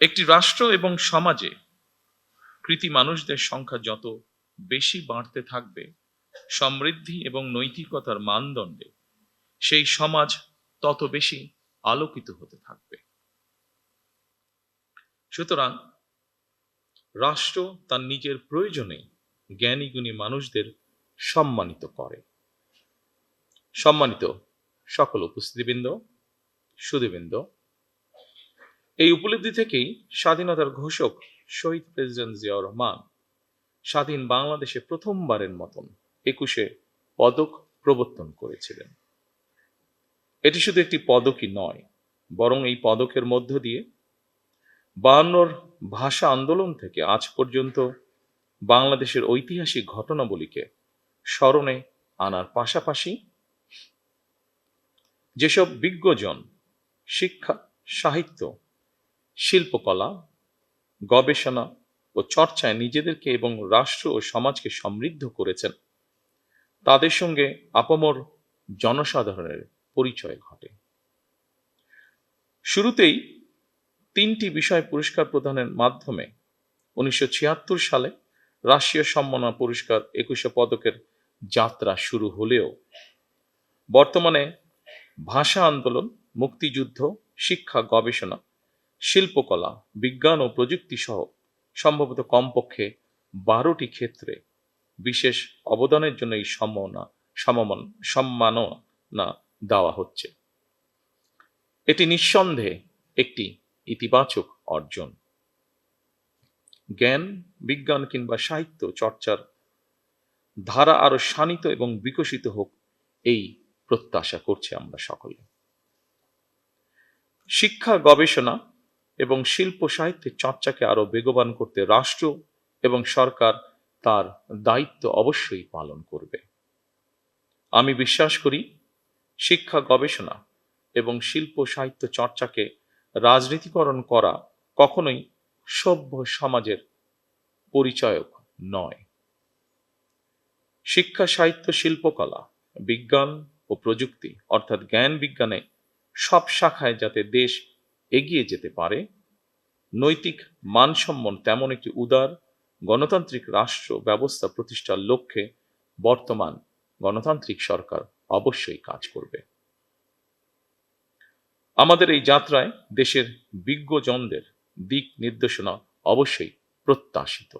একটি রাষ্ট্র এবং সমাজে কৃতি মানুষদের সংখ্যা যত বেশি বাড়তে থাকবে সমৃদ্ধি এবং নৈতিকতার মানদণ্ডে সেই সমাজ তত বেশি আলোকিত হতে থাকবে। সুতরাং রাষ্ট্র তার নিজের প্রয়োজনে জ্ঞানী গুণী মানুষদের সম্মানিত করে। সম্মানিত সকল উপস্থিতিবৃন্দ, সুধীবৃন্দ, এই উপলব্ধি থেকেই স্বাধীনতার ঘোষক শহীদ প্রেসিডেন্ট জিয়াউর রহমান স্বাধীন বাংলাদেশে প্রথমবারের মতন 21 পদক প্রবর্তন করেছিলেন। এটি শুধু একটি পদকই নয়, বরং এই পদকের মধ্য দিয়ে 52 ভাষা আন্দোলন থেকে আজ পর্যন্ত বাংলাদেশের ঐতিহাসিক ঘটনাবলীকে স্মরণে আনার পাশাপাশি যেসব বিজ্ঞজন শিক্ষা, সাহিত্য, শিল্পকলা, গবেষণা ও চর্চায় নিজেদেরকে এবং রাষ্ট্র ও সমাজকে সমৃদ্ধ করেছেন, তাদের সঙ্গে আপামর জনসাধারণের পরিচয় ঘটে। শুরুতেই 3টি বিষয় পুরস্কার প্রদানের মাধ্যমে 1976 সালে রাষ্ট্রীয় সম্মাননা পুরস্কার 21 পদকের যাত্রা শুরু হলেও বর্তমানে ভাষা আন্দোলন, মুক্তিযুদ্ধ, শিক্ষা, গবেষণা, শিল্পকলা, বিজ্ঞান ও প্রযুক্তি সহ সম্ভবত কমপক্ষে 12টি ক্ষেত্রে বিশেষ অবদানের জন্য এই সম্মাননা দেওয়া হচ্ছে। এটি নিঃসন্দেহে একটি ইতিবাচক অর্জন। জ্ঞান, বিজ্ঞান কিংবা সাহিত্য চর্চার ধারা আরো শানিত এবং বিকশিত হোক, এই প্রত্যাশা করছি আমরা সকলে। শিক্ষা, গবেষণা এবং শিল্প সাহিত্যের চর্চাকে আরো বেগবান করতে রাষ্ট্র এবং সরকার তার দায়িত্ব অবশ্যই পালন করবে। আমি বিশ্বাস করি শিক্ষা, গবেষণা এবং শিল্প সাহিত্য চর্চাকে রাজনীতিকরণ করা কখনোই সভ্য সমাজের পরিচায়ক নয়। শিক্ষা, সাহিত্য, শিল্পকলা, বিজ্ঞান ও প্রযুক্তি অর্থাৎ জ্ঞান বিজ্ঞানে সব শাখায় যাতে দেশ এগিয়ে যেতে পারে, নৈতিক মানসম্পন্ন তেমন একটি উদার গণতান্ত্রিক রাষ্ট্র ব্যবস্থা প্রতিষ্ঠার লক্ষ্যে বর্তমান গণতান্ত্রিক সরকার অবশ্যই কাজ করবে। আমাদের এই যাত্রায় দেশের বিজ্ঞজনদের দিক নির্দেশনা অবশ্যই প্রত্যাশিত।